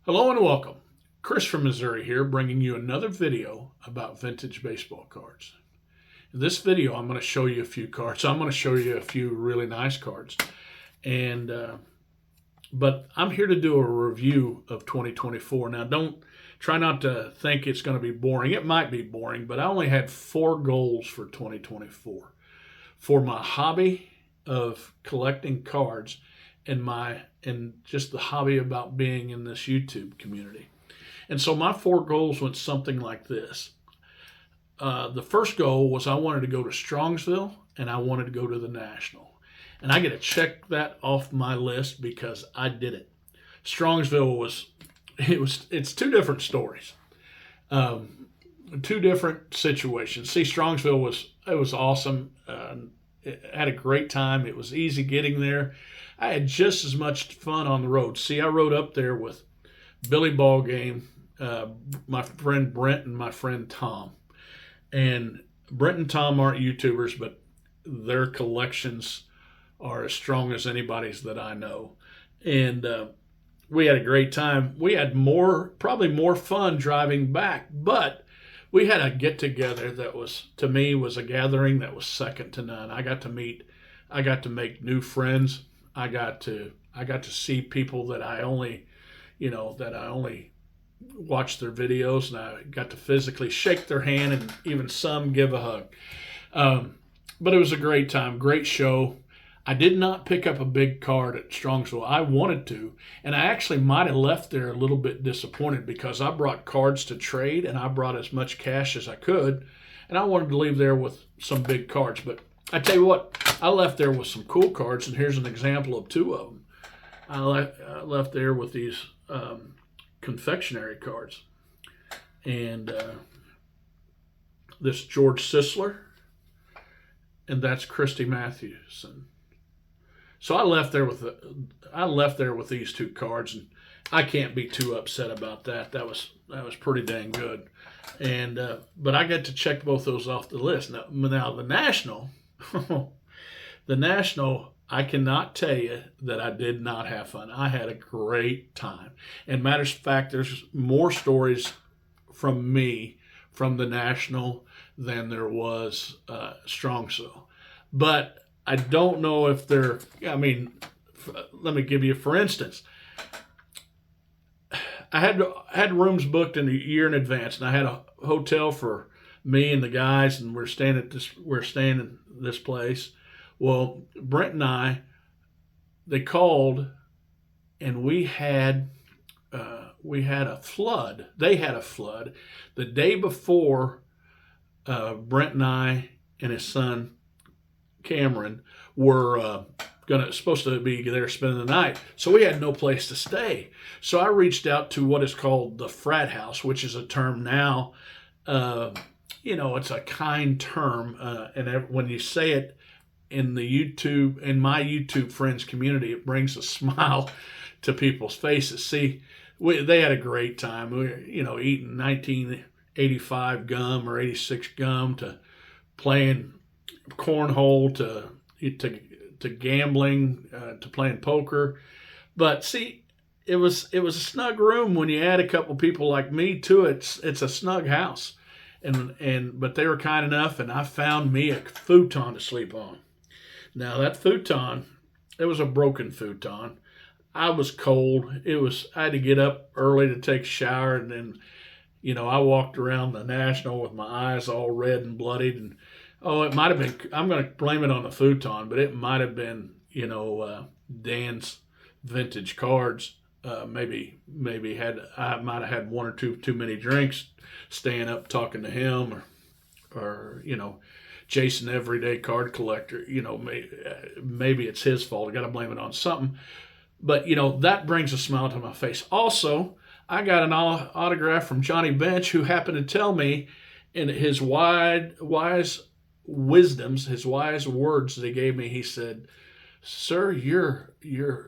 Hello and welcome. Chris from Missouri here, bringing you another video about vintage baseball cards. In this video, I'm going to show you a few cards. I'm going to show you a few really nice cards. But I'm here to do a review of 2024. Now, don't try not to think it's going to be boring. It might be boring, but I only had 4 goals for 2024 for my hobby of collecting cards and just the hobby about being in this YouTube community. And so my 4 goals went something like this. The first goal was I wanted to go to Strongsville and I wanted to go to the National. And I get to check that off my list because I did it. Strongsville it's 2 different stories. 2 different situations. See, Strongsville was awesome. Had a great time. It was easy getting there. I had just as much fun on the road. See, I rode up there with Billy Ballgame, my friend Brent, and my friend Tom. And Brent and Tom aren't YouTubers, but their collections are as strong as anybody's that I know. And we had a great time. We had probably more fun driving back, but we had a get together that was, to me, was a gathering that was second to none. I got to make new friends. I got to see people that I only watch their videos, and I got to physically shake their hand and even some give a hug. But it was a great time, great show. I did not pick up a big card at Strongsville. I wanted to, and I actually might have left there a little bit disappointed because I brought cards to trade and I brought as much cash as I could, and I wanted to leave there with some big cards. But I tell you what, I left there with some cool cards, and here's an example of 2 of them. I left there with these confectionery cards, and this George Sisler, and that's Christy Mathewson. So I left there with these 2 cards, and I can't be too upset about that. That was pretty dang good, and but I got to check both those off the list. Now the National, the National. I cannot tell you that I did not have fun. I had a great time. And matters of fact, there's more stories from me from the National than there was Strongsville. But I don't know if they're, let me give you, for instance, I had rooms booked in a year in advance, and I had a hotel for me and the guys, and we're staying in this place. Well, Brent and they called, and we had a flood. They had a flood the day before. Brent and I and his son Cameron were supposed to be there spending the night, so we had no place to stay. So I reached out to what is called the frat house, which is a term now. It's a kind term, and when you say it in my YouTube friends community, it brings a smile to people's faces. See, they had a great time. We were, eating 1985 gum or 86 gum, to playing cornhole, to gambling, to playing poker. But see, it was a snug room. When you add a couple people like me to it, it's a snug house. But they were kind enough, and I found me a futon to sleep on. Now that futon, it was a broken futon. I was cold. I had to get up early to take a shower, and then, I walked around the National with my eyes all red and bloodied. And it might have been, I'm going to blame it on the futon, but it might have been, Dan's vintage cards. Maybe I might have had 1 or 2 too many drinks, staying up talking to him, or Jason, everyday card collector, maybe it's his fault. I got to blame it on something. But, that brings a smile to my face. Also, I got an autograph from Johnny Bench, who happened to tell me in his wise wisdoms, his wise words that he gave me, he said, "Sir, your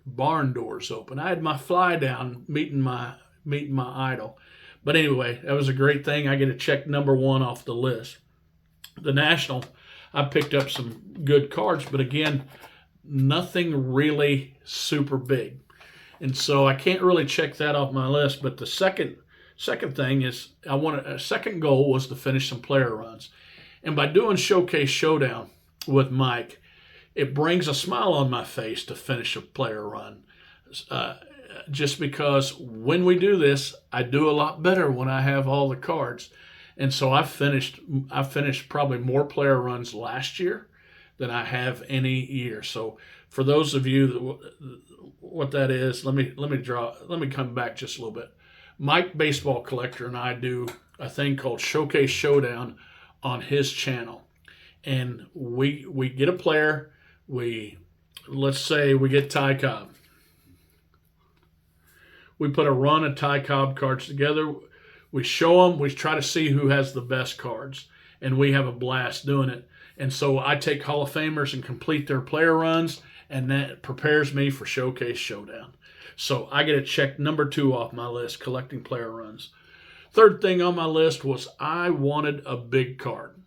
barn door's open." I had my fly down meeting my idol. But anyway, that was a great thing. I get to check number 1 off the list. The National, I picked up some good cards, but again, nothing really super big. And so I can't really check that off my list. But the second thing is a second goal was to finish some player runs. And by doing Showcase Showdown with Mike, it brings a smile on my face to finish a player run. Just because when we do this, I do a lot better when I have all the cards. And so I finished probably more player runs last year than I have any year. So for those of you what that is, let me come back just a little bit. Mike Baseball Collector and I do a thing called Showcase Showdown on his channel. And we get a player, let's say we get Ty Cobb. We put a run of Ty Cobb cards together. We show them. We try to see who has the best cards, and we have a blast doing it. And so I take Hall of Famers and complete their player runs, and that prepares me for Showcase Showdown. So I get it checked number 2 off my list, collecting player runs. Third thing on my list was I wanted a big card.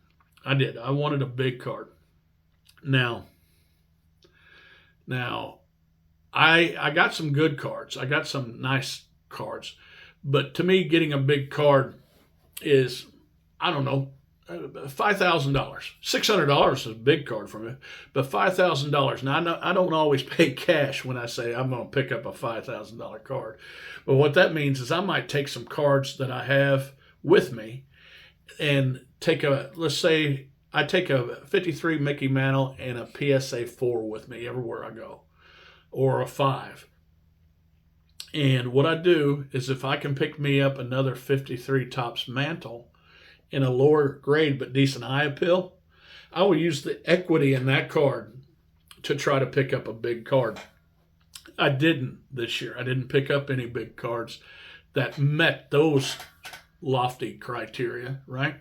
I did. I wanted a big card. Now, I got some good cards. I got some nice cards. But to me, getting a big card is, I don't know, $5,000. $600 is a big card for me, but $5,000. Now, I don't always pay cash when I say I'm going to pick up a $5,000 card. But what that means is I might take some cards that I have with me and let's say I take a 53 Mickey Mantle and a PSA 4 with me everywhere I go, or a 5. And what I do is if I can pick me up another 53 Topps Mantle in a lower grade but decent eye appeal, I will use the equity in that card to try to pick up a big card. I didn't this year. I didn't pick up any big cards that met those lofty criteria, right?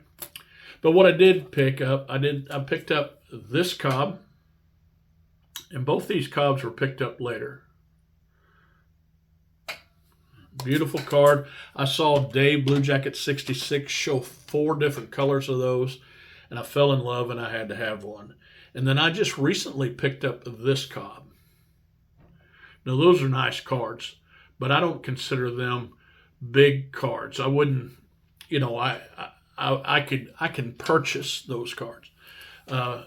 But what I did pick up, I picked up this Cobb, and both these Cobbs were picked up later. Beautiful card. I saw Dave Blue Jacket 66 show 4 different colors of those, and I fell in love and I had to have one. And then I just recently picked up this Cobb. Now those are nice cards, but I don't consider them big cards. I wouldn't, I can purchase those cards.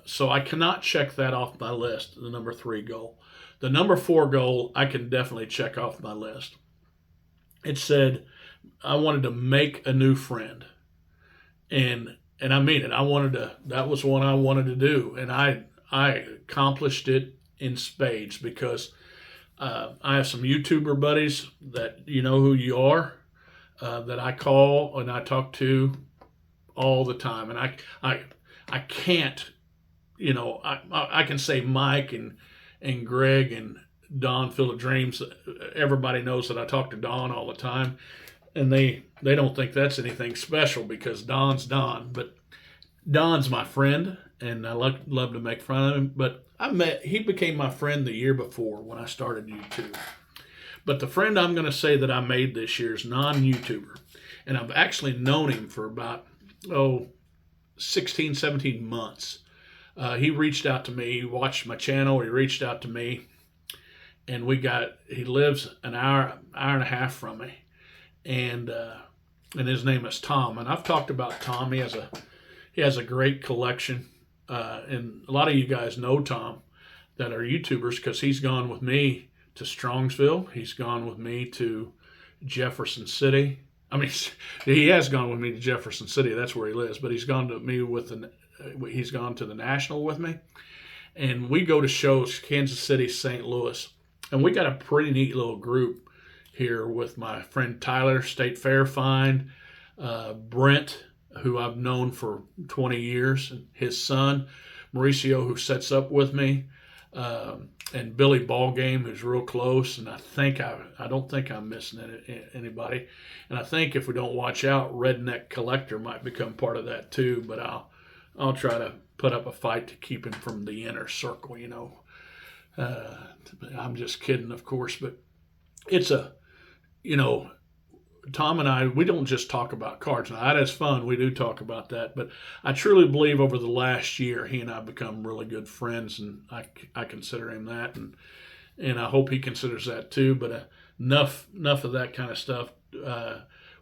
So I cannot check that off my list, the number 3 goal. The number 4 goal, I can definitely check off my list. It said I wanted to make a new friend. And I mean it. That was what I wanted to do. And I accomplished it in spades because I have some YouTuber buddies that you know who you are, that I call and I talk to all the time. And I can't, I can say Mike and Greg and Don Field of Dreams. Everybody knows that I talk to Don all the time, and they don't think that's anything special because Don's Don. But Don's my friend, and I love to make fun of him. But he became my friend the year before when I started YouTube. But the friend I'm going to say that I made this year is non-YouTuber, and I've actually known him for about 16, 17 months. He reached out to me. He watched my channel. He reached out to me. And he lives an hour and a half from me. And his name is Tom. And I've talked about Tom. He has a great collection. And a lot of you guys know Tom that are YouTubers because he's gone with me to Strongsville. He's gone with me to Jefferson City. I mean, he has gone with me to Jefferson City. That's where he lives. But he's gone to the National with me. And we go to shows, Kansas City, St. Louis. And we got a pretty neat little group here with my friend Tyler, State Fair Find, Brent, who I've known for 20 years, and his son, Mauricio, who sets up with me, and Billy Ballgame, who's real close. And I don't think I'm missing anybody. And I think if we don't watch out, Redneck Collector might become part of that too. But I'll try to put up a fight to keep him from the inner circle, I'm just kidding, of course, but it's Tom and I, we don't just talk about cards. Now, that is fun. We do talk about that, but I truly believe over the last year, he and I have become really good friends, and I consider him that, and I hope he considers that too. But enough of that kind of stuff.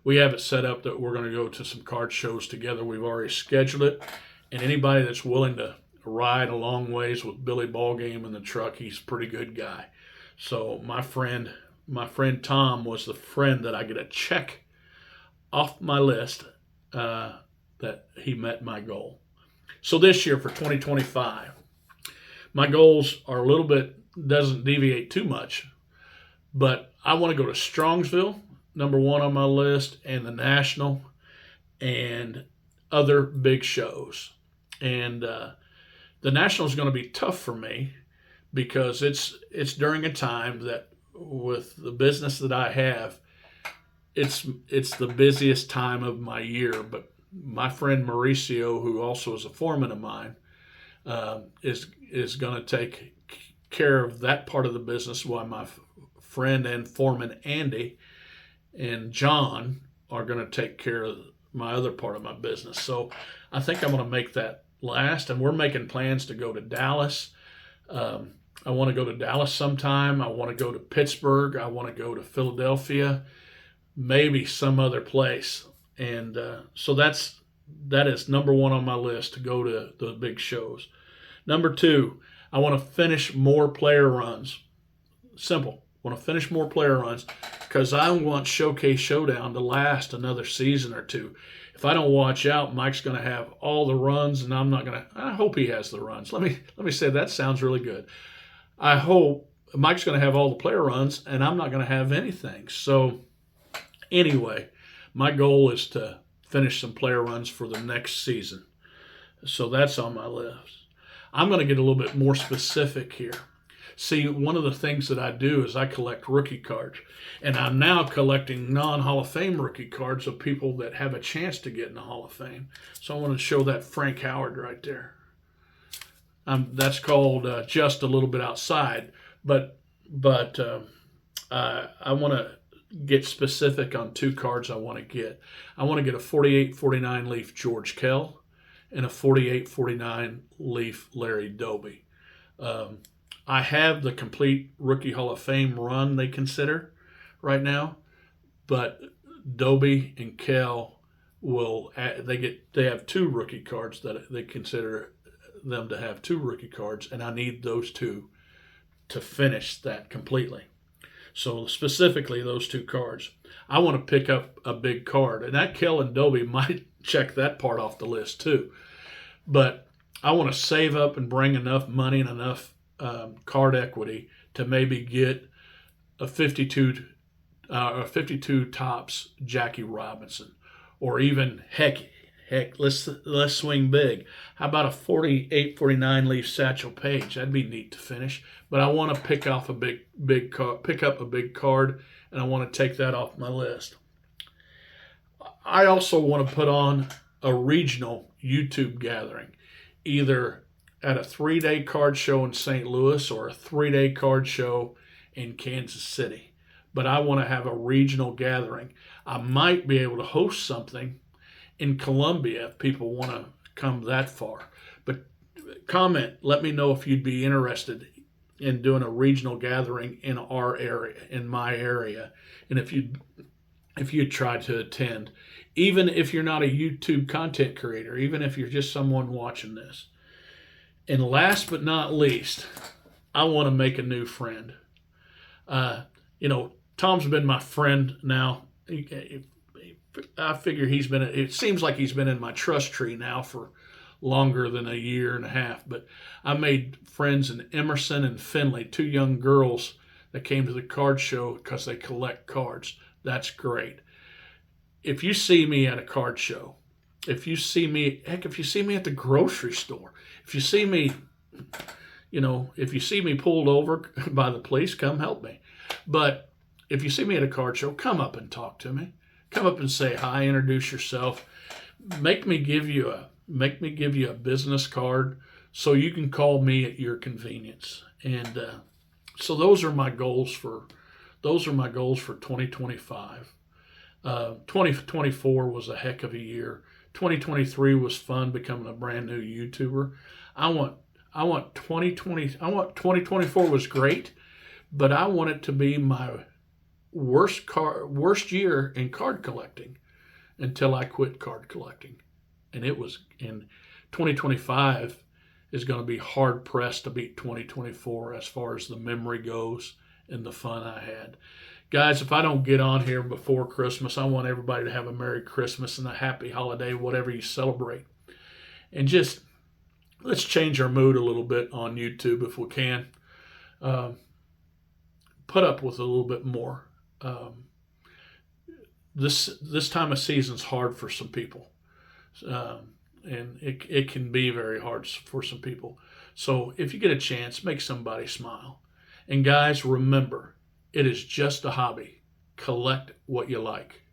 We have it set up that we're going to go to some card shows together. We've already scheduled it, and anybody that's willing to ride a long ways with Billy Ballgame in the truck, he's a pretty good guy. So my friend Tom was the friend that I get a check off my list that he met my goal. So this year for 2025, my goals are a little bit, doesn't deviate too much, but I want to go to Strongsville, number one on my list, and the National, and other big shows. And the National is going to be tough for me because it's during a time that, with the business that I have, it's the busiest time of my year. But my friend Mauricio, who also is a foreman of mine, is going to take care of that part of the business, while my friend and foreman Andy and John are going to take care of my other part of my business. So I think I'm going to make that last, and we're making plans to go to Dallas. I want to go to Dallas sometime. I want to go to Pittsburgh. I want to go to Philadelphia, maybe some other place. And so that is number one on my list, to go to the big shows. Number two, I want to finish more player runs. Simple. I want to finish more player runs because I want Showcase Showdown to last another season or two. If I don't watch out, Mike's going to have all the runs, and I'm not going to. I hope he has the runs. Let me say that sounds really good. I hope Mike's going to have all the player runs, and I'm not going to have anything. So anyway, my goal is to finish some player runs for the next season. So that's on my list. I'm going to get a little bit more specific here. See, one of the things that I do is I collect rookie cards. And I'm now collecting non-Hall of Fame rookie cards of people that have a chance to get in the Hall of Fame. So I want to show that Frank Howard right there. That's called Just a Little Bit Outside. But I want to get specific on two cards I want to get. I want to get a 48-49 Leaf George Kell and a 48-49 Leaf Larry Doby. I have the complete Rookie Hall of Fame run they consider right now, but Doby and Kell they have two rookie cards that they consider them to have two rookie cards, and I need those two to finish that completely. So specifically those two cards. I want to pick up a big card, and that Kell and Doby might check that part off the list too. But I want to save up and bring enough money and enough card equity to maybe get a 52 tops Jackie Robinson, or even heck, let's swing big. How about a 48-49 Leaf Satchel Paige? That'd be neat to finish. But I want to pick up a big card, and I want to take that off my list. I also want to put on a regional YouTube gathering, either at a 3-day card show in St. Louis or a 3-day card show in Kansas City. But I want to have a regional gathering. I might be able to host something in Columbia if people want to come that far. But comment, let me know if you'd be interested in doing a regional gathering in our area, in my area, and if you'd try to attend, even if you're not a YouTube content creator, even if you're just someone watching this. And last but not least, I want to make a new friend. Tom's been my friend now. I figure it seems like he's been in my trust tree now for longer than a year and a half. But I made friends in Emerson and Finley, two young girls that came to the card show because they collect cards. That's great. If you see me at a card show, if you see me at the grocery store, if you see me pulled over by the police, come help me. But if you see me at a card show, come up and talk to me. Come up and say hi, introduce yourself. Make me give you a business card so you can call me at your convenience. And so those are my goals for 2025. 2024 was a heck of a year. 2023 was fun becoming a brand new YouTuber. I want 2024 was great, but I want it to be my worst year in card collecting until I quit card collecting. And it was in 2025 is going to be hard pressed to beat 2024 as far as the memory goes and the fun I had. Guys, if I don't get on here before Christmas, I want everybody to have a Merry Christmas and a happy holiday, whatever you celebrate. And just let's change our mood a little bit on YouTube if we can. Put up with a little bit more. This time of season's hard for some people. And it can be very hard for some people. So if you get a chance, make somebody smile. And guys, remember, it is just a hobby. Collect what you like.